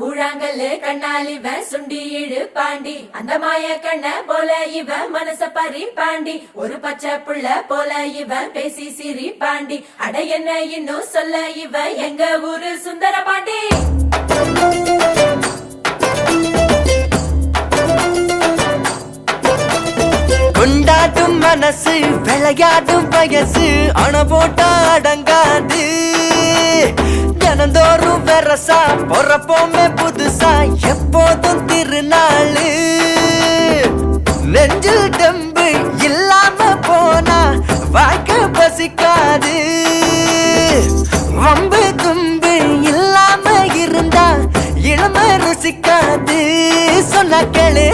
கூழாங்கல்லு கண்ணால் இவன் சுண்டி இழு பாண்டி அந்த மாய கண்ண போல இவன் மனச பறி பாண்டி ஒரு பச்சை புள்ள போல இவன் பேசி சிரி பாண்டி அட என்ன இன்னும் சொல்ல இவன் எங்க ஊரு சுந்தர பாண்டி. கொண்டாடும் மனசு விளையாடும் வயசு அண போட்டா அடங்காது தினந்தோறும் வெரசா பொறப்போமே புதுசா எப்போதும் திருநாளு நெஞ்சில் தெம்பு இல்லாம போனா வாழ்க்கை பசிக்காது வம்பு தும்பு இல்லாம இருந்தா இளம ருசிக்காது சொன்ன கேளு.